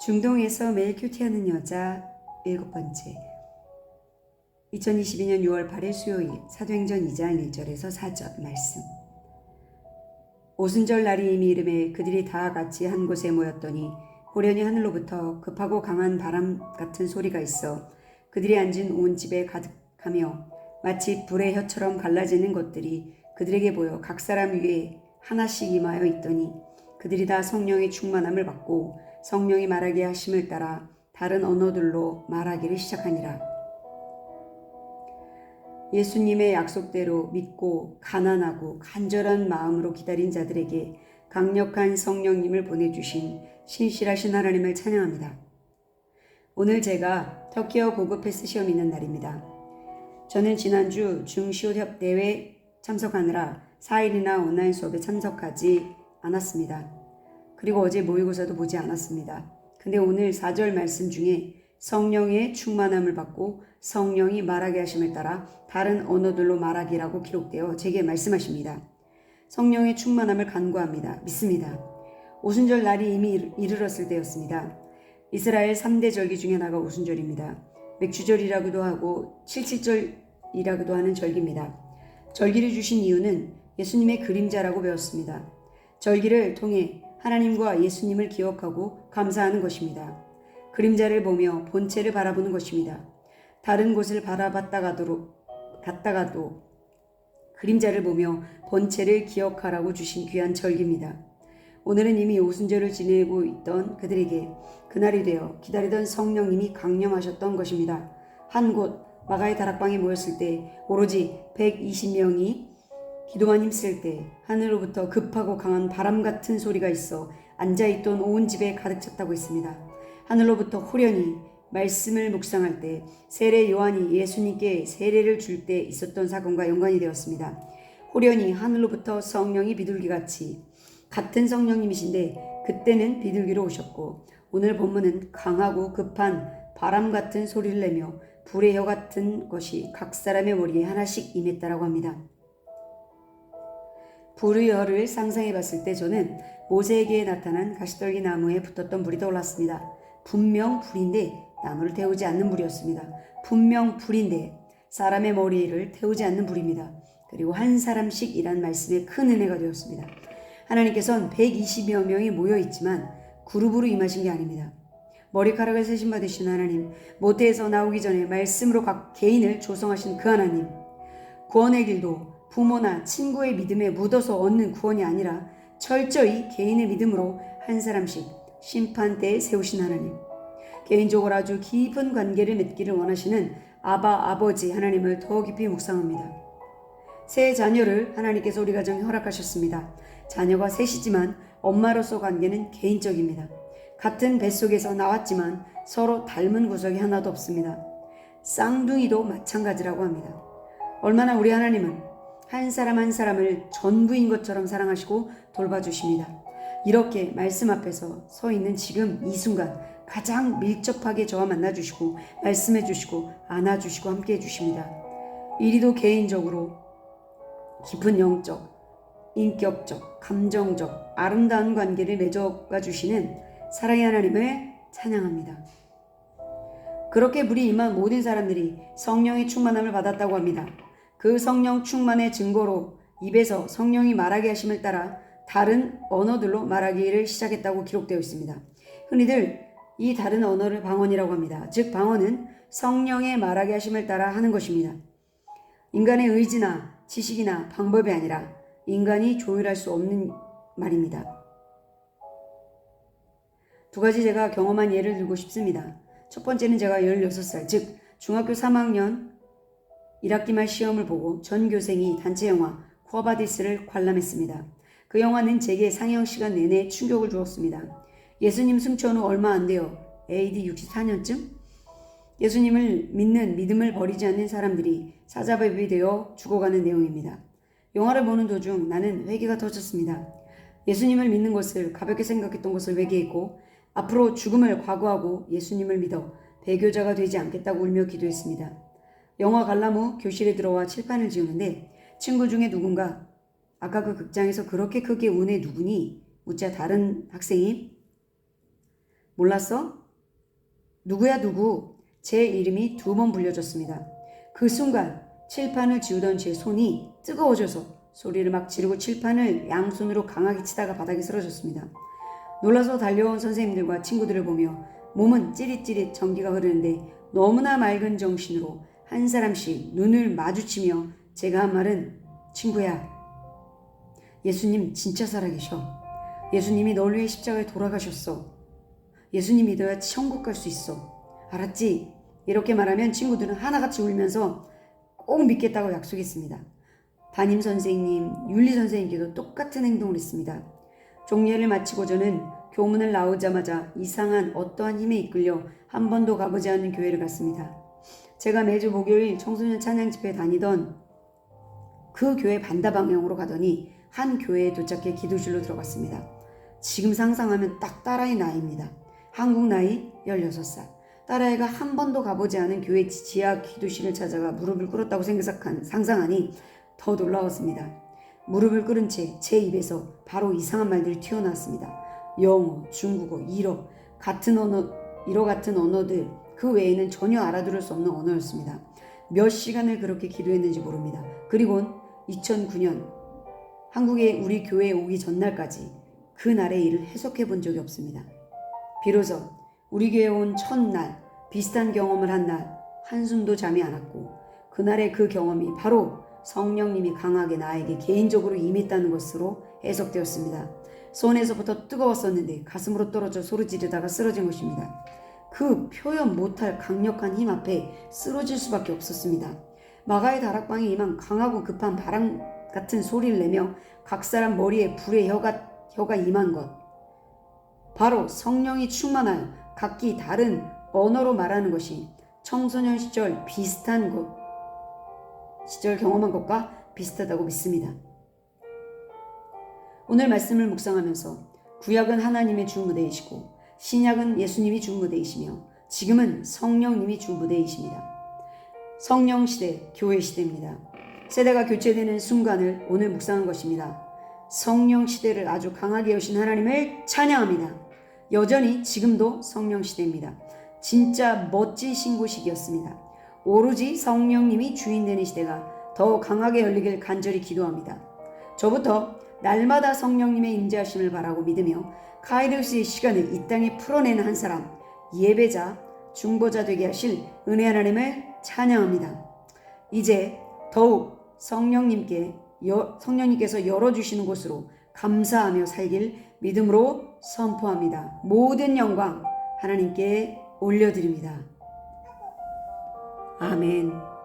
중동에서 매일 큐티하는 여자 7번째. 2022년 6월 8일 수요일 사도행전 2장 1절에서 4절 말씀. 오순절 날이 이미 이름에 그들이 다 같이 한 곳에 모였더니 호련히 하늘로부터 급하고 강한 바람 같은 소리가 있어 그들이 앉은 온 집에 가득하며 마치 불의 혀처럼 갈라지는 것들이 그들에게 보여 각 사람 위에 하나씩 임하여 있더니 그들이 다 성령의 충만함을 받고 성령이 말하게 하심을 따라 다른 언어들로 말하기를 시작하니라. 예수님의 약속대로 믿고 가난하고 간절한 마음으로 기다린 자들에게 강력한 성령님을 보내주신 신실하신 하나님을 찬양합니다. 오늘 제가 터키어 고급 패스 시험이 있는 날입니다. 저는 지난주 중시옷 협대회 참석하느라 4일이나 온라인 수업에 참석하지 않았습니다. 그리고 어제 모의고사도 보지 않았습니다. 근데 오늘 4절 말씀 중에 성령의 충만함을 받고 성령이 말하게 하심을 따라 다른 언어들로 말하기라고 기록되어 제게 말씀하십니다. 성령의 충만함을 간구합니다. 믿습니다. 오순절 날이 이미 이르렀을 때였습니다. 이스라엘 3대 절기 중에 하나가 오순절입니다. 맥주절이라고도 하고 칠칠절이라고도 하는 절기입니다. 절기를 주신 이유는 예수님의 그림자라고 배웠습니다. 절기를 통해 하나님과 예수님을 기억하고 감사하는 것입니다. 그림자를 보며 본체를 바라보는 것입니다. 다른 곳을 바라봤다가도 그림자를 보며 본체를 기억하라고 주신 귀한 절기입니다. 오늘은 이미 오순절을 지내고 있던 그들에게 그날이 되어 기다리던 성령님이 강림하셨던 것입니다. 한 곳 마가의 다락방에 모였을 때 오로지 120명이 기도만 힘쓸 때 하늘로부터 급하고 강한 바람 같은 소리가 있어 앉아있던 온 집에 가득 찼다고 했습니다. 하늘로부터 호련히 말씀을 묵상할 때 세례 요한이 예수님께 세례를 줄 때 있었던 사건과 연관이 되었습니다. 호련히 하늘로부터 성령이 비둘기같이 같은 성령님이신데 그때는 비둘기로 오셨고 오늘 본문은 강하고 급한 바람 같은 소리를 내며 불의 혀 같은 것이 각 사람의 머리에 하나씩 임했다라고 합니다. 불의 혀를 상상해 봤을 때 저는 모세에게 나타난 가시떨기 나무에 붙었던 불이 떠올랐습니다. 분명 불인데 나무를 태우지 않는 불이었습니다. 분명 불인데 사람의 머리를 태우지 않는 불입니다. 그리고 한 사람씩 이란 말씀에 큰 은혜가 되었습니다. 하나님께서는 120여 명이 모여있지만 그룹으로 임하신 게 아닙니다. 머리카락을 세신 받으신 하나님, 모태에서 나오기 전에 말씀으로 각 개인을 조성하신 그 하나님, 구원의 길도 부모나 친구의 믿음에 묻어서 얻는 구원이 아니라 철저히 개인의 믿음으로 한 사람씩 심판대에 세우신 하나님, 개인적으로 아주 깊은 관계를 맺기를 원하시는 아버지 하나님을 더 깊이 묵상합니다. 새 자녀를 하나님께서 우리 가정에 허락하셨습니다. 자녀가 셋이지만 엄마로서 관계는 개인적입니다. 같은 뱃속에서 나왔지만 서로 닮은 구석이 하나도 없습니다. 쌍둥이도 마찬가지라고 합니다. 얼마나 우리 하나님은 한 사람 한 사람을 전부인 것처럼 사랑하시고 돌봐주십니다. 이렇게 말씀 앞에서 서 있는 지금 이 순간 가장 밀접하게 저와 만나주시고 말씀해주시고 안아주시고 함께해 주십니다. 이리도 개인적으로 깊은 영적, 인격적, 감정적, 아름다운 관계를 맺어가 주시는 사랑의 하나님을 찬양합니다. 그렇게 불이 임한 모든 사람들이 성령의 충만함을 받았다고 합니다. 그 성령 충만의 증거로 입에서 성령이 말하게 하심을 따라 다른 언어들로 말하기를 시작했다고 기록되어 있습니다. 흔히들 이 다른 언어를 방언이라고 합니다. 즉 방언은 성령의 말하게 하심을 따라 하는 것입니다. 인간의 의지나 지식이나 방법이 아니라 인간이 조율할 수 없는 말입니다. 두 가지 제가 경험한 예를 들고 싶습니다. 첫 번째는 제가 16살, 즉 중학교 3학년 1학기 말 시험을 보고 전교생이 단체 영화 쿠아바디스를 관람했습니다. 그 영화는 제게 상영 시간 내내 충격을 주었습니다. 예수님 승천 후 얼마 안 돼요. AD 64년쯤? 예수님을 믿는 믿음을 버리지 않는 사람들이 사자밥이 되어 죽어가는 내용입니다. 영화를 보는 도중 나는 회개가 터졌습니다. 예수님을 믿는 것을 가볍게 생각했던 것을 회개했고 앞으로 죽음을 각오하고 예수님을 믿어 배교자가 되지 않겠다고 울며 기도했습니다. 영화 관람 후 교실에 들어와 칠판을 지우는데 친구 중에 누군가 아까 그 극장에서 그렇게 크게 운 애 누구니? 묻자 다른 학생이 몰랐어? 누구야 누구? 제 이름이 2번 불려졌습니다. 그 순간 칠판을 지우던 제 손이 뜨거워져서 소리를 막 지르고 칠판을 양손으로 강하게 치다가 바닥에 쓰러졌습니다. 놀라서 달려온 선생님들과 친구들을 보며 몸은 찌릿찌릿 전기가 흐르는데 너무나 맑은 정신으로 한 사람씩 눈을 마주치며 제가 한 말은 친구야, 예수님 진짜 살아계셔. 예수님이 널 위해 십자가에 돌아가셨어. 예수님 믿어야 천국 갈 수 있어. 알았지? 이렇게 말하면 친구들은 하나같이 울면서 꼭 믿겠다고 약속했습니다. 담임 선생님, 윤리 선생님께도 똑같은 행동을 했습니다. 종례를 마치고 저는 교문을 나오자마자 이상한 어떠한 힘에 이끌려 한 번도 가보지 않은 교회를 갔습니다. 제가 매주 목요일 청소년 찬양 집회에 다니던 그 교회 반대 방향으로 가더니 한 교회에 도착해 기도실로 들어갔습니다. 지금 상상하면 딱 딸아이 나이입니다. 한국 나이 16살. 딸아이가 한 번도 가보지 않은 교회 지하 기도실을 찾아가 무릎을 꿇었다고 상상하니 더 놀라웠습니다. 무릎을 꿇은 채 제 입에서 바로 이상한 말들이 튀어나왔습니다. 영어, 중국어, 일어 같은 언어들 그 외에는 전혀 알아들을 수 없는 언어였습니다. 몇 시간을 그렇게 기도했는지 모릅니다. 그리고는 2009년 한국에 우리 교회에 오기 전날까지 그 날의 일을 해석해 본 적이 없습니다. 비로소 우리 교회에 온 첫날 비슷한 경험을 한 날 한숨도 잠이 안 왔고 그날의 그 경험이 바로 성령님이 강하게 나에게 개인적으로 임했다는 것으로 해석되었습니다. 손에서부터 뜨거웠었는데 가슴으로 떨어져 소리 지르다가 쓰러진 것입니다. 그 표현 못할 강력한 힘 앞에 쓰러질 수밖에 없었습니다. 마가의 다락방에 임한 강하고 급한 바람 같은 소리를 내며 각 사람 머리에 불의 혀가 임한 것. 바로 성령이 충만하여 각기 다른 언어로 말하는 것이 청소년 시절 경험한 것과 비슷하다고 믿습니다. 오늘 말씀을 묵상하면서 구약은 하나님의 주무대이시고 신약은 예수님이 주무대이시며 지금은 성령님이 주무대이십니다. 성령 시대, 교회 시대입니다. 세대가 교체되는 순간을 오늘 묵상한 것입니다. 성령 시대를 아주 강하게 여신 하나님을 찬양합니다. 여전히 지금도 성령 시대입니다. 진짜 멋진 신고식이었습니다. 오로지 성령님이 주인 되는 시대가 더 강하게 열리길 간절히 기도합니다. 저부터 날마다 성령님의 임재하심을 바라고 믿으며 카이로스의 시간을 이 땅에 풀어내는 한 사람, 예배자, 중보자 되게 하실 은혜 하나님을 찬양합니다. 이제 더욱 성령님께서 열어주시는 곳으로 감사하며 살길 믿음으로 선포합니다. 모든 영광 하나님께 올려드립니다. 아멘.